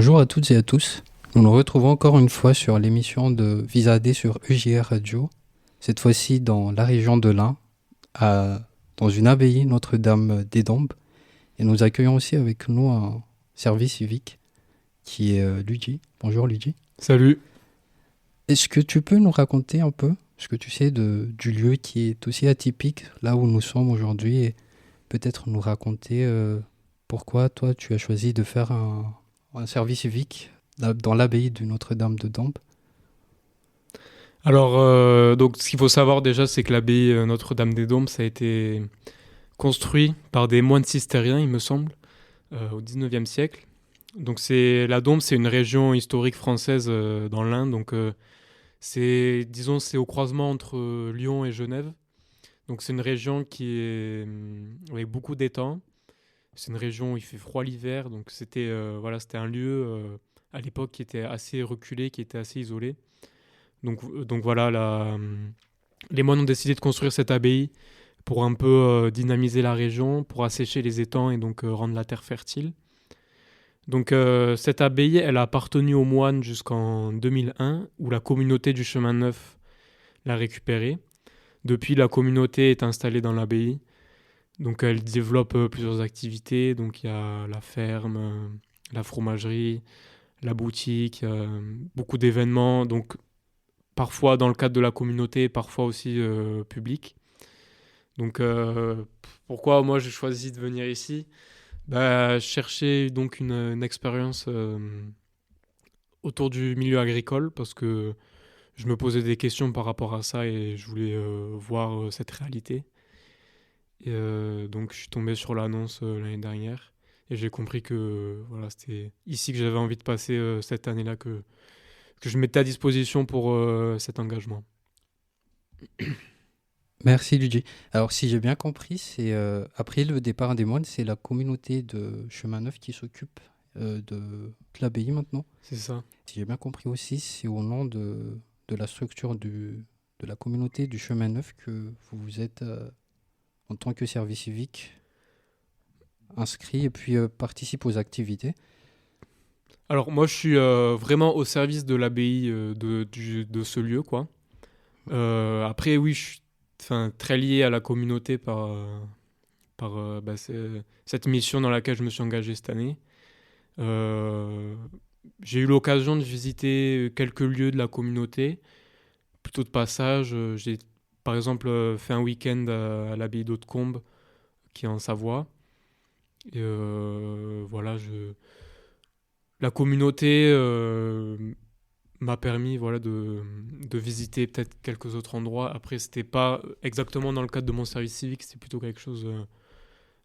Bonjour à toutes et à tous. Nous nous retrouvons encore une fois sur l'émission de Visa D sur UJR Radio, cette fois-ci dans la région de l'Ain, dans une abbaye Notre-Dame des Dombes. Et nous accueillons aussi avec nous un service civique qui est Luigi. Bonjour Luigi. Salut. Est-ce que tu peux nous raconter un peu ce que tu sais du lieu qui est aussi atypique, là où nous sommes aujourd'hui, et peut-être nous raconter pourquoi toi tu as choisi de faire un service civique dans l'abbaye de Notre-Dame de Dombes. Alors, donc, ce qu'il faut savoir déjà, c'est que l'abbaye Notre-Dame des Dombes, ça a été construit par des moines cistériens, il me semble, au 19e siècle. Donc, la Dombe, c'est une région historique française dans l'Ain. Donc, c'est au croisement entre Lyon et Genève. Donc, c'est une région qui est avec beaucoup d'étangs. C'est une région où il fait froid l'hiver. Donc, c'était un lieu à l'époque qui était assez reculé, qui était assez isolé. Donc voilà, les moines ont décidé de construire cette abbaye pour un peu dynamiser la région, pour assécher les étangs et donc rendre la terre fertile. Donc cette abbaye, elle a appartenu aux moines jusqu'en 2001, où la communauté du Chemin Neuf l'a récupérée. Depuis, la communauté est installée dans l'abbaye. Donc elle développe plusieurs activités. Donc il y a la ferme, la fromagerie, la boutique, beaucoup d'événements. Donc parfois dans le cadre de la communauté, parfois aussi public. Donc pourquoi moi j'ai choisi de venir ici ? Je cherchais donc une expérience autour du milieu agricole parce que je me posais des questions par rapport à ça et je voulais voir cette réalité. Et donc je suis tombé sur l'annonce l'année dernière et j'ai compris que voilà, c'était ici que j'avais envie de passer cette année-là, que je mettais à disposition pour cet engagement. Merci Luigi. Alors si j'ai bien compris, c'est après le départ des moines, c'est la communauté de Chemin Neuf qui s'occupe de l'abbaye maintenant. C'est ça. Si j'ai bien compris aussi, c'est au nom de la structure de la communauté du Chemin Neuf que vous êtes en tant que service civique inscrit et puis participe aux activités. Alors moi je suis vraiment au service de l'abbaye de ce lieu, quoi. Après oui, je suis très lié à la communauté par cette mission dans laquelle je me suis engagé cette année. J'ai eu l'occasion de visiter quelques lieux de la communauté, plutôt de passage. J'ai par exemple fait un week-end à l'abbaye d'Hautecombe, qui est en Savoie. Et la communauté m'a permis de visiter peut-être quelques autres endroits. Après, c'était pas exactement dans le cadre de mon service civique, c'était plutôt quelque chose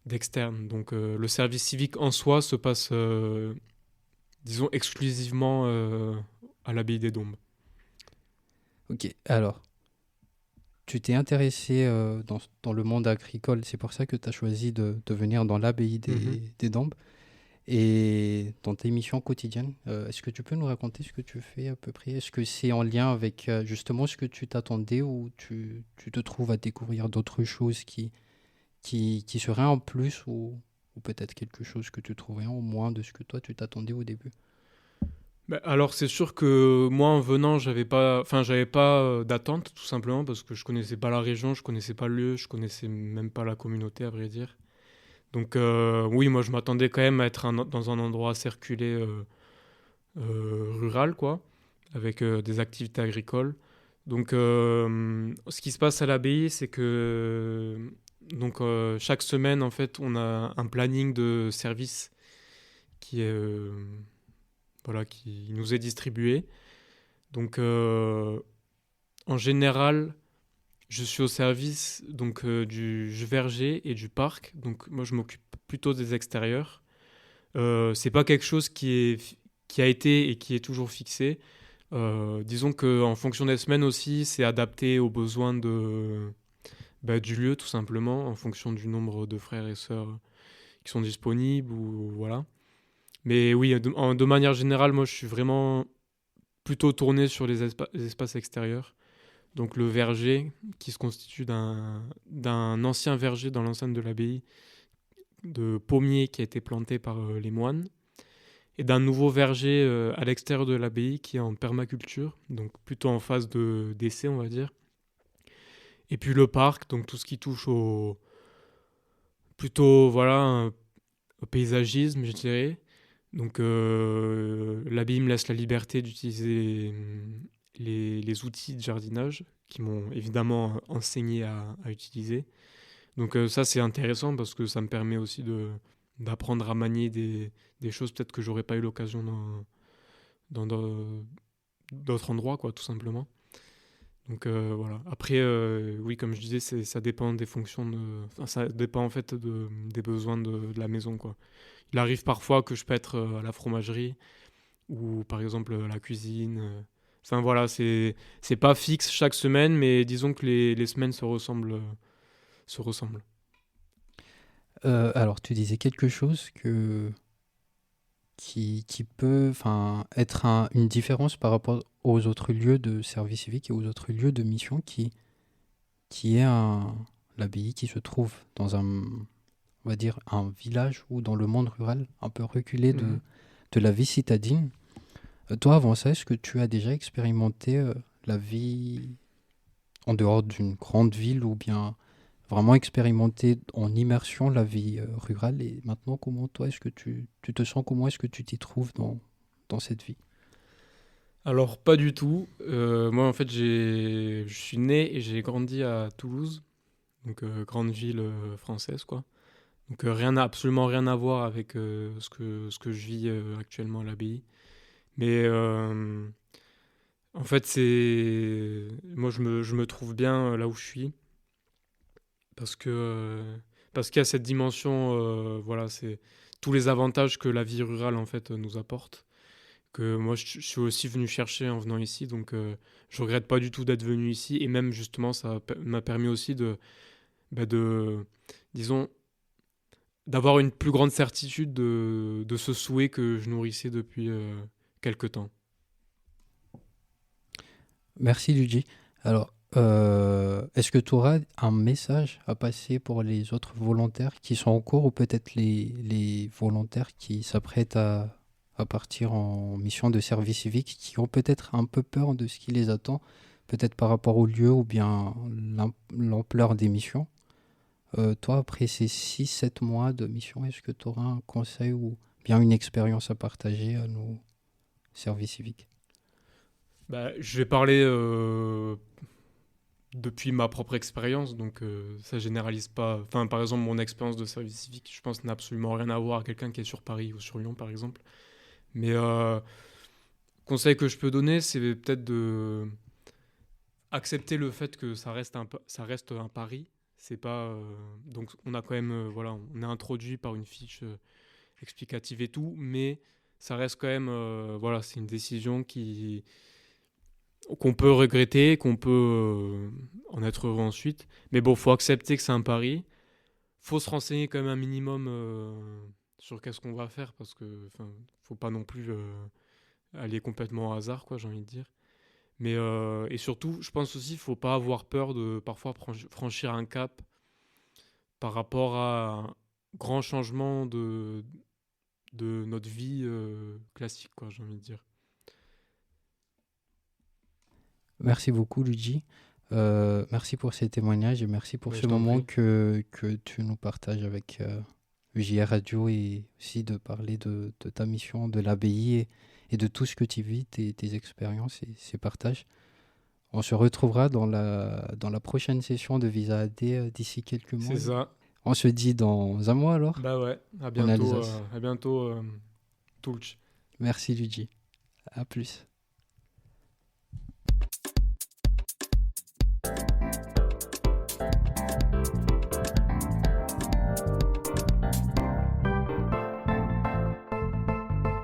d'externe. Donc le service civique en soi se passe, disons, exclusivement à l'abbaye des Dombes. Ok, alors tu t'es intéressé dans le monde agricole, c'est pour ça que tu as choisi de venir dans l'abbaye des Dombes. Et dans tes missions quotidiennes, est-ce que tu peux nous raconter ce que tu fais à peu près ? Est-ce que c'est en lien avec justement ce que tu t'attendais, ou tu te trouves à découvrir d'autres choses qui seraient en plus, ou peut-être quelque chose que tu trouverais en moins de ce que toi tu t'attendais au début ? Alors c'est sûr que moi en venant j'avais pas d'attente, tout simplement parce que je connaissais pas la région, je connaissais pas le lieu, je connaissais même pas la communauté, à vrai dire. Donc oui, moi je m'attendais quand même à être dans un endroit assez reculé, rural, quoi, avec des activités agricoles. Donc ce qui se passe à l'abbaye, c'est que chaque semaine en fait on a un planning de service qui est qui nous est distribué. Donc en général, je suis au service du verger et du parc. Donc moi, je m'occupe plutôt des extérieurs. C'est pas quelque chose qui a été et qui est toujours fixé. Disons qu'en fonction des semaines aussi, c'est adapté aux besoins du lieu, tout simplement, en fonction du nombre de frères et sœurs qui sont disponibles, ou voilà. Mais oui, de manière générale, moi, je suis vraiment plutôt tourné sur les espaces extérieurs. Donc le verger, qui se constitue d'un ancien verger dans l'enceinte de l'abbaye, de pommiers qui a été planté par les moines. et d'un nouveau verger à l'extérieur de l'abbaye qui est en permaculture, donc plutôt en phase d'essai, on va dire. Et puis le parc, donc tout ce qui touche au plutôt voilà au paysagisme, je dirais. Donc l'abbaye me laisse la liberté d'utiliser les outils de jardinage qui m'ont évidemment enseigné à utiliser. Donc ça c'est intéressant parce que ça me permet aussi d'apprendre à manier des choses peut-être que j'aurais pas eu l'occasion dans d'autres endroits, quoi, tout simplement. Donc voilà. Après, oui, comme je disais, ça dépend des fonctions enfin, ça dépend en fait des besoins de la maison, quoi. Il arrive parfois que je peux être à la fromagerie ou par exemple la cuisine. Enfin voilà, c'est pas fixe chaque semaine, mais disons que les semaines se ressemblent, se ressemblent. Alors, tu disais quelque chose qui peut être une différence par rapport aux autres lieux de service civique et aux autres lieux de mission qui est l'abbaye qui se trouve dans on va dire, un village ou dans le monde rural un peu reculé Mhm. de la vie citadine. Toi, avant ça, est-ce que tu as déjà expérimenté la vie en dehors d'une grande ville ou bien vraiment expérimenté en immersion la vie rurale et maintenant, comment toi, est-ce que tu te sens, comment est-ce que tu t'y trouves dans cette vie? Alors pas du tout. Moi en fait je suis né et j'ai grandi à Toulouse, donc grande ville française quoi. Donc absolument rien à voir avec ce que je vis actuellement à l'abbaye. Mais en fait moi je me trouve bien là où je suis parce que parce qu'il y a cette dimension voilà c'est tous les avantages que la vie rurale en fait nous apporte. Que moi je suis aussi venu chercher en venant ici, donc je regrette pas du tout d'être venu ici et même justement ça m'a permis aussi de disons d'avoir une plus grande certitude de ce souhait que je nourrissais depuis quelque temps. Merci Luigi. Alors, est-ce que tu auras un message à passer pour les autres volontaires qui sont en cours ou peut-être les volontaires qui s'apprêtent à partir en mission de service civique, qui ont peut-être un peu peur de ce qui les attend, peut-être par rapport au lieu ou bien l'ampleur des missions? Toi, après ces 6 7 mois de mission, est-ce que tu auras un conseil ou bien une expérience à partager à nos services civiques? Bah, je vais parler depuis ma propre expérience, donc ça généralise pas. Enfin, par exemple, mon expérience de service civique, je pense, n'a absolument rien à voir à quelqu'un qui est sur Paris ou sur Lyon, par exemple. Mais conseil que je peux donner, c'est peut-être de accepter le fait que ça reste un pari. C'est pas donc on a quand même voilà, on est introduit par une fiche explicative et tout, mais ça reste quand même voilà, c'est une décision qui qu'on peut regretter, qu'on peut en être heureux ensuite. Mais bon, faut accepter que c'est un pari. Faut se renseigner quand même un minimum sur qu'est-ce qu'on va faire parce que enfin, faut pas non plus aller complètement au hasard quoi, j'ai envie de dire. Mais et surtout, je pense aussi, il faut pas avoir peur de parfois franchir un cap par rapport à un grand changement de notre vie classique, quoi, j'ai envie de dire. Merci beaucoup, Luigi. Merci pour ces témoignages et merci pour Mais ce je t'en moment prie. que tu nous partages avec UJR Radio et aussi de parler de ta mission, de l'abbaye et de tout ce que tu vis, tes expériences et ces partages. On se retrouvera dans la prochaine session de Visa AD d'ici quelques mois. C'est ça. On se dit dans un mois alors, Bah ouais, en Alsace. à bientôt, Tulch. Merci, Luigi. À plus.